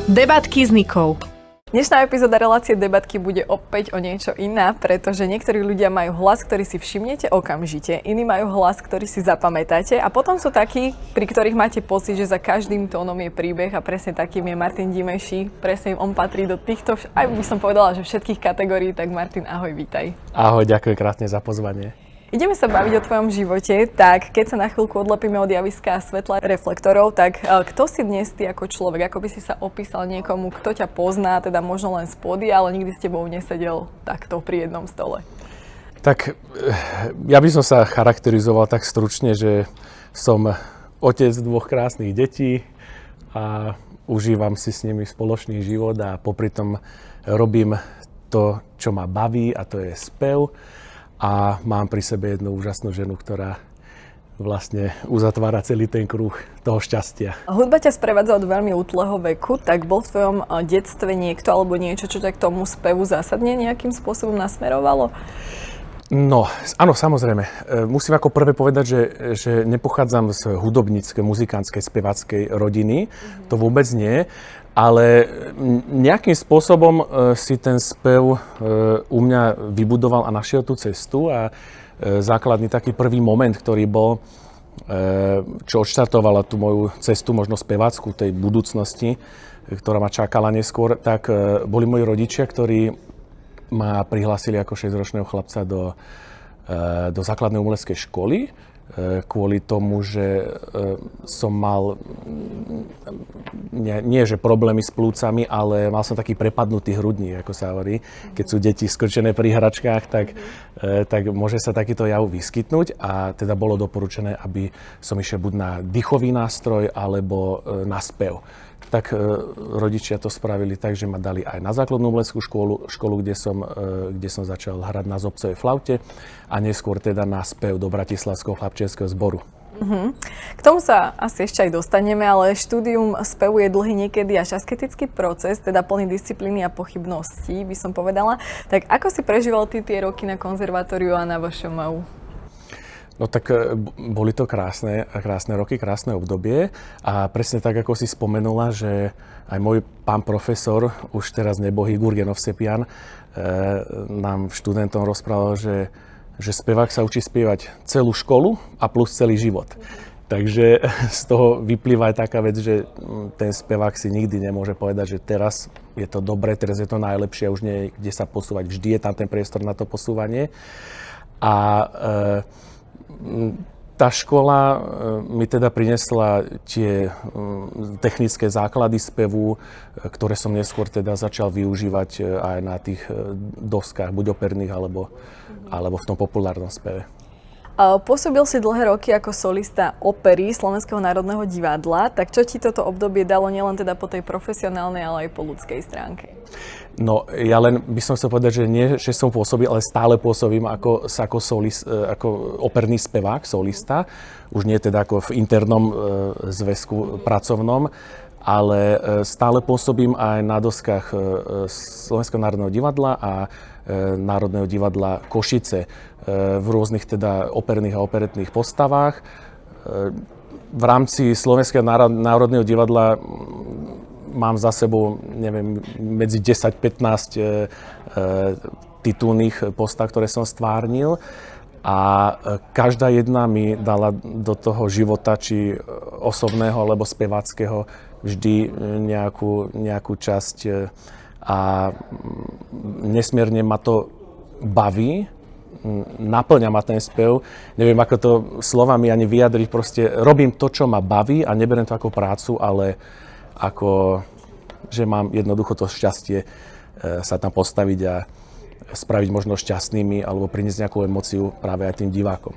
Debatky s Nikou. Dnešná epizóda relácie Debatky bude opäť o niečo iná, pretože niektorí ľudia majú hlas, ktorý si všimnete okamžite, iní majú hlas, ktorý si zapamätáte a potom sú takí, pri ktorých máte pocit, že za každým tónom je príbeh a presne takým je Martin Dimeši. Presne on patrí do týchto, aj by som povedala, že všetkých kategórií, tak Martin, ahoj, vítaj. Ahoj, ďakujem krásne za pozvanie. Ideme sa baviť o tvojom živote, tak keď sa na chvíľku odlepíme od javiska a svetla reflektorov, tak kto si dnes ty ako človek, ako by si sa opísal niekomu, kto ťa pozná, teda možno len z pódia, ale nikdy s tebou nesedel takto pri jednom stole? Tak ja by som sa charakterizoval tak stručne, že som otec dvoch krásnych detí a užívam si s nimi spoločný život a popri tom robím to, čo ma baví, a to je spev. A mám pri sebe jednu úžasnú ženu, ktorá vlastne uzatvára celý ten kruh toho šťastia. Hudba ťa sprevádza od veľmi útleho veku, tak bol v tvojom detstve niekto alebo niečo, čo ťa k tomu spevu zásadne nejakým spôsobom nasmerovalo? No, áno, samozrejme. Musím ako prvé povedať, že nepochádzam z hudobníckej, muzikánskej, speváckej rodiny. To vôbec nie. Ale nejakým spôsobom si ten spev u mňa vybudoval a našiel tú cestu a základný taký prvý moment, ktorý bol, čo odštartovala tú moju cestu, možno spevácku tej budúcnosti, ktorá ma čakala neskôr, tak boli moji rodičia, ktorí ma prihlásili ako 6-ročného chlapca do základnej umeleckej školy. Kvôli tomu, že som mal nie že problémy s plúcami, ale mal som taký prepadnutý hrudník, ako sa hovorí. Keď sú deti skrčené pri hračkách, tak môže sa takýto jav vyskytnúť a teda bolo doporučené, aby som išiel buď na dýchový nástroj alebo na spev. Tak rodičia to spravili tak, že ma dali aj na základnú umeleckú školu, kde som začal hrať na zobcovej flaute a neskôr teda na spev do Bratislavského chlapčenského zboru. K tomu sa asi ešte aj dostaneme, ale štúdium spevu je dlhý niekedy až asketický proces, teda plný disciplíny a pochybností, by som povedala. Tak ako si prežíval ty tie roky na konzervatóriu a na VŠMU? No tak boli to krásne roky, krásne obdobie a presne tak, ako si spomenula, že aj môj pán profesor, už teraz nebohý Gurgen Ovsepian, nám študentom rozprával, že spevák sa učí spievať celú školu a plus celý život. Takže z toho vyplýva aj taká vec, že ten spevák si nikdy nemôže povedať, že teraz je to dobre, teraz je to najlepšie a už nie je kde sa posúvať. Vždy je tam ten priestor na to posúvanie. A tá škola mi teda priniesla tie technické základy spevu, ktoré som neskôr teda začal využívať aj na tých doskách, buď operných, alebo v tom populárnom speve. Pôsobil si dlhé roky ako solista opery Slovenského národného divadla, tak čo ti toto obdobie dalo nielen teda po tej profesionálnej, ale aj po ľudskej stránke? No, ja len by som chcel povedať, že nie, že som pôsobil, ale stále pôsobím ako operný spevák, solista. Už nie teda ako v internom zväzku pracovnom, ale stále pôsobím aj na doskách Slovenského národného divadla a Národného divadla Košice v rôznych teda operných a operetných postavách. V rámci Slovenského národného divadla mám za sebou, neviem, medzi 10-15 titulných postav, ktoré som stvárnil a každá jedna mi dala do toho života, či osobného alebo speváckého, vždy nejakú časť a nesmierne ma to baví, naplňa ma ten spev. Neviem, ako to slovami ani vyjadriť, proste robím to, čo ma baví a neberiem to ako prácu, ale ako, že mám jednoducho to šťastie sa tam postaviť a spraviť možno šťastnými alebo priniesť nejakú emóciu práve aj tým divákom.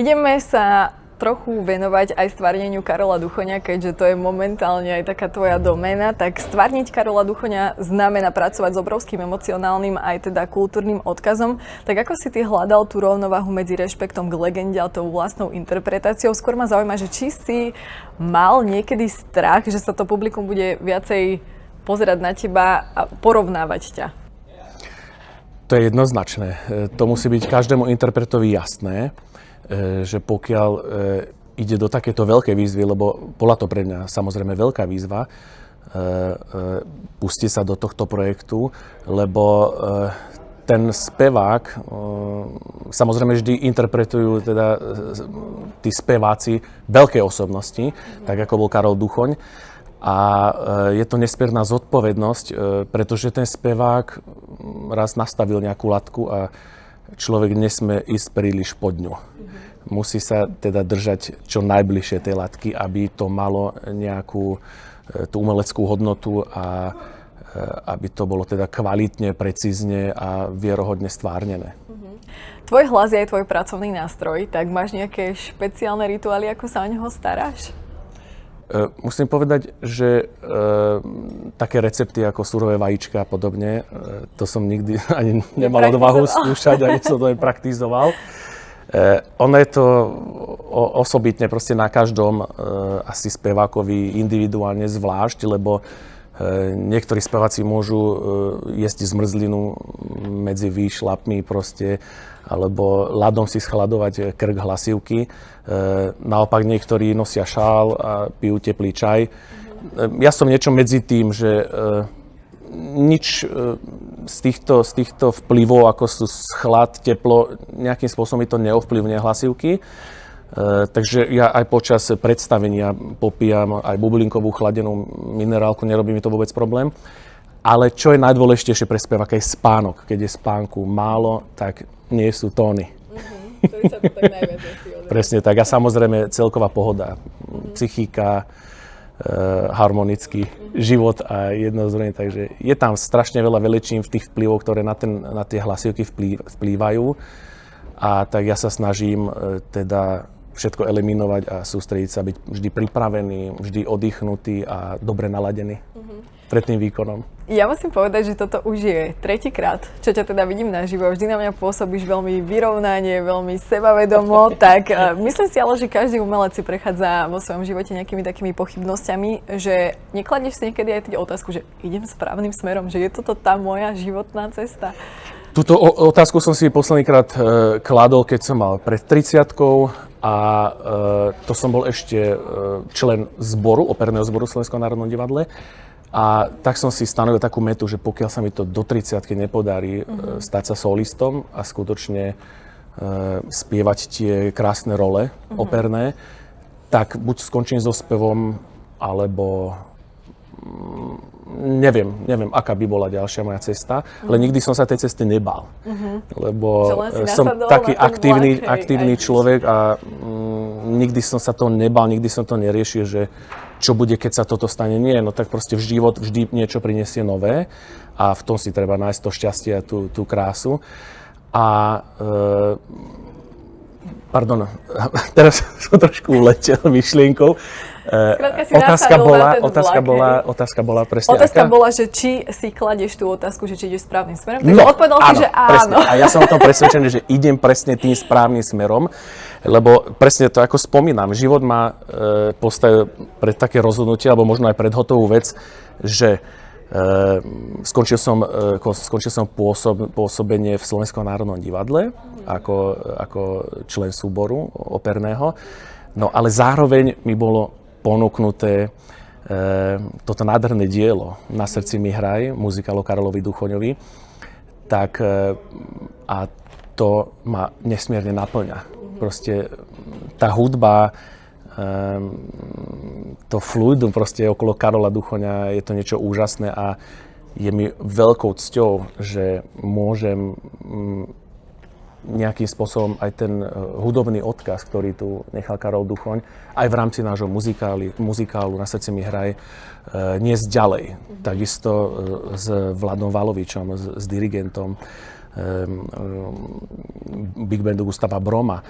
Ideme sa trochu venovať aj stvárneniu Karola Duchoňa, keďže to je momentálne aj taká tvoja doména, tak stvárniť Karola Duchoňa znamená pracovať s obrovským emocionálnym aj teda kultúrnym odkazom. Tak ako si ty hľadal tú rovnováhu medzi rešpektom k legende a tou vlastnou interpretáciou? Skôr ma zaujíma, že či si mal niekedy strach, že sa to publikum bude viacej pozerať na teba a porovnávať ťa? To je jednoznačné. To musí byť každému interpretovi jasné, že pokiaľ ide do takéto veľkej výzvy, lebo bola to pre mňa samozrejme veľká výzva, pustiť sa do tohto projektu, lebo ten spevák, samozrejme vždy interpretujú teda tí speváci veľké osobnosti, tak ako bol Karol Duchoň. A je to nesmierna zodpovednosť, pretože ten spevák raz nastavil nejakú latku a človek nesmie ísť príliš pod ňu. Musí sa teda držať čo najbližšie tej latky, aby to malo nejakú tú umeleckú hodnotu a aby to bolo teda kvalitne, precízne a vierohodne stvárnené. Tvoj hlas je aj tvoj pracovný nástroj, tak máš nejaké špeciálne rituály, ako sa o neho staráš? Musím povedať, že také recepty ako surové vajíčka a podobne, to som nikdy ani nemal odvahu skúšať, ani som to nepraktizoval. Ono je to osobitne proste na každom asi spevákovi individuálne zvlášť, lebo niektorí speváci môžu jesť zmrzlinu medzi výšlapmi proste, alebo ľadom si schladovať krk hlasivky. Naopak niektorí nosia šál a pijú teplý čaj. Ja som niečo medzi tým, že nič z týchto vplyvov, ako sú chlad, teplo, nejakým spôsobom to neovplyvňuje hlasivky. Takže ja aj počas predstavenia popíjam aj bublinkovú chladenú minerálku, nerobí mi to vôbec problém. Ale čo je najdôležitejšie pre speváka je spánok. Keď je spánku málo, tak nie sú tóny. To sa to tak najviac asi odráža. Presne tak. A samozrejme celková pohoda, psychika, harmonický život a jednozrejme. Takže je tam strašne veľa veličín v tých vplyvoch, ktoré na tie hlasivky vplývajú. A tak ja sa snažím teda všetko eliminovať a sústrediť sa, byť vždy pripravený, vždy oddychnutý a dobre naladený pred tým výkonom. Ja musím povedať, že toto už je tretíkrát, čo ťa teda vidím naživo. Vždy na mňa pôsobíš veľmi vyrovnanie, veľmi sebavedomo, tak myslím si ale, že každý umelec si prechádza vo svojom živote nejakými takými pochybnosťami, že nekladeš si niekedy aj tú otázku, že idem správnym smerom, že je toto tá moja životná cesta? Túto otázku som si poslednýkrát kladol, keď som mal pred 30-kou a to som bol ešte člen zboru, operného zboru Slovenského národnom divadle. A tak som si stanovil takú metu, že pokiaľ sa mi to do 30-ky nepodarí stať sa solistom a skutočne spievať tie krásne role operné, tak buď skončím so spevom, alebo neviem, aká by bola ďalšia moja cesta, ale nikdy som sa tej cesty nebal. Lebo som taký aktívny človek a nikdy som sa toho nebal, nikdy som to neriešil, že čo bude, keď sa toto stane. Nie, no tak proste v život vždy niečo prinesie nové a v tom si treba nájsť to šťastie a tú krásu. A pardon, teraz som trošku uletel myšlienkou. Otázka bola presne Otázka bola, že či si kladieš tú otázku, že či ideš správnym smerom. Takže odpovedal si, že áno. Presne. A ja som o tom presvedčený, že idem presne tým správnym smerom, lebo presne to, ako spomínam, život ma postavil pred také rozhodnutie, alebo možno aj pred hotovú vec, že skončil som pôsobenie v Slovenskom národnom divadle ako člen súboru operného. No ale zároveň mi bolo ponúknuté toto nádherné dielo Na srdci mi hraj, muzikál o Karolovi Duchoňovi. Tak a to ma nesmierne naplňa. Proste tá hudba, to fluidum proste okolo Karola Duchoňa je to niečo úžasné a je mi veľkou cťou, že môžem nejakým spôsobom aj ten hudobný odkaz, ktorý tu nechal Karol Duchoň, aj v rámci nášho muzikálu Na srdci mi hraj, niesť ďalej. Takisto s Vladom Valovičom, s dirigentom Big Bandu Gustava Broma,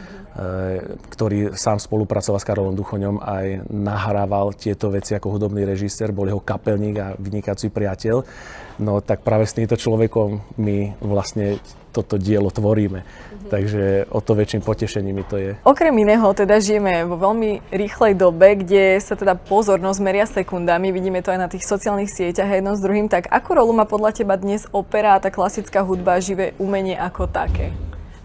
ktorý sám spolupracoval s Karolom Duchoňom, aj nahrával tieto veci ako hudobný režisér, bol jeho kapelník a vynikajúci priateľ. No tak práve s týmto človekom my vlastne toto dielo tvoríme. Takže o to väčším potešením mi to je. Okrem iného teda žijeme vo veľmi rýchlej dobe, kde sa teda pozornosť meria sekundami, vidíme to aj na tých sociálnych sieťach jedno s druhým, tak akú rolu má podľa teba dnes opera a tá klasická hudba, živé umenie ako také?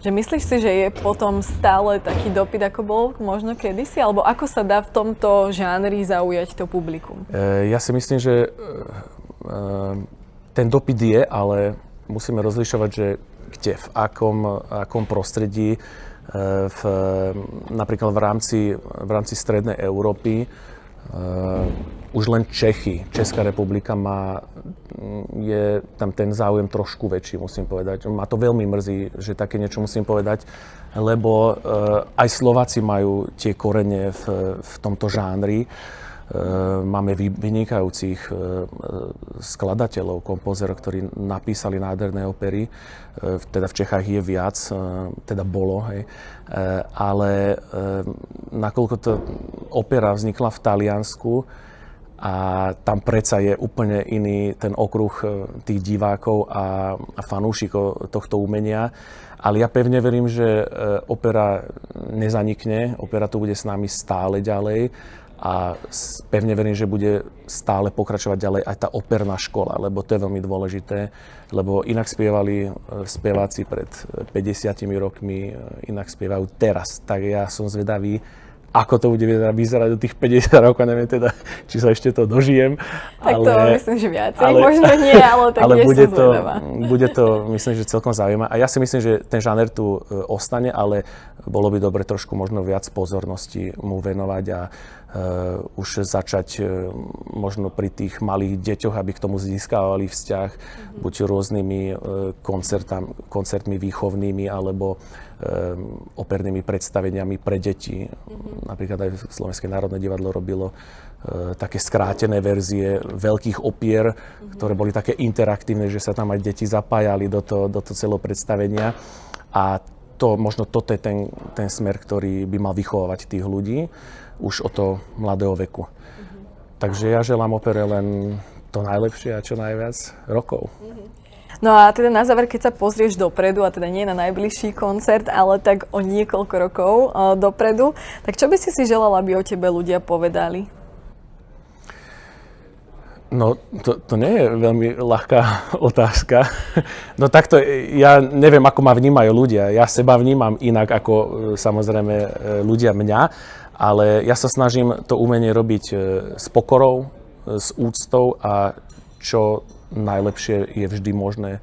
Že myslíš si, že je potom stále taký dopyt, ako bol možno kedysi? Alebo ako sa dá v tomto žánri zaujať to publikum? Ja si myslím, že ten dopyt je, ale musíme rozlišovať, že kde, v akom prostredí, napríklad v rámci Strednej Európy, už len Česká republika je tam ten záujem trošku väčší, musím povedať. Ma to veľmi mrzí, že také niečo musím povedať, lebo aj Slováci majú tie korene v tomto žánri. Máme vynikajúcich skladateľov, kompozerov, ktorí napísali nádherné opery. Teda v Čechách je viac, teda bolo, hej. Ale nakoľko to opera vznikla v Taliansku, a tam predsa je úplne iný ten okruh tých divákov a fanúšikov tohto umenia. Ale ja pevne verím, že opera nezanikne, opera tu bude s nami stále ďalej a pevne verím, že bude stále pokračovať ďalej aj tá operná škola, lebo to je veľmi dôležité, lebo inak spievali speváci pred 50 rokmi, inak spievajú teraz. Tak ja som zvedavý, ako to bude vyzerať do tých 50 rokov, neviem teda, či sa ešte to dožijem. Tak to myslím, že viacej, možno nie, ale tak ale bude to, bude to, myslím, že celkom zaujímavé. A ja si myslím, že ten žáner tu ostane, ale bolo by dobre trošku možno viac pozornosti mu venovať a už začať možno pri tých malých deťoch, aby k tomu získavali vzťah, buď rôznymi koncertmi výchovnými, alebo opernými predstaveniami pre deti. Napríklad aj Slovenské národné divadlo robilo také skrátené verzie veľkých opier, ktoré boli také interaktívne, že sa tam aj deti zapájali do toho celého predstavenia. A možno toto je ten smer, ktorý by mal vychovávať tých ľudí už od toho mladého veku. Takže ja želám opere len to najlepšie a čo najviac rokov. No a teda na záver, keď sa pozrieš dopredu, a teda nie na najbližší koncert, ale tak o niekoľko rokov dopredu, tak čo by si želala, aby o tebe ľudia povedali? No, to nie je veľmi ľahká otázka. No takto, ja neviem, ako ma vnímajú ľudia. Ja seba vnímam inak ako samozrejme ľudia mňa, ale ja sa snažím to umenie robiť s pokorou, s úctou a čo najlepšie je vždy možné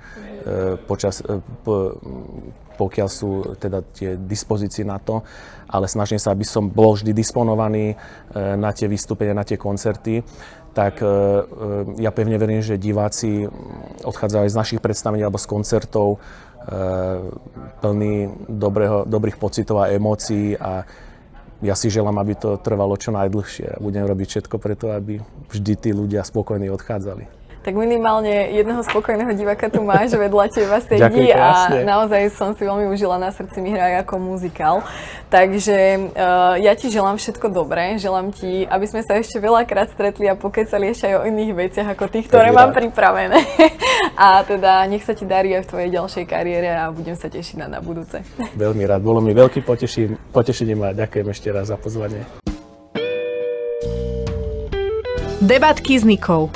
pokiaľ sú teda tie dispozície na to, ale snažím sa, aby som bol vždy disponovaný na tie vystúpenia, na tie koncerty. Tak ja pevne verím, že diváci odchádzajú aj z našich predstavení alebo z koncertov plný dobrých pocitov a emócií a ja si želám, aby to trvalo čo najdlhšie a budem robiť všetko preto, aby vždy tí ľudia spokojní odchádzali. Tak minimálne jedného spokojného diváka tu máš, vedľa teba sedí a naozaj som si veľmi užila, na srdci mi hrá ako muzikál. Takže ja ti želám všetko dobré, želám ti, aby sme sa ešte veľakrát stretli a pokecali ešte aj o iných veciach ako tých, ktoré mám pripravené. A teda nech sa ti darí aj v tvojej ďalšej kariére a budem sa tešiť na budúce. Veľmi rád, bolo mi veľkým potešením a ďakujem ešte raz za pozvanie. Debatky s Nikou.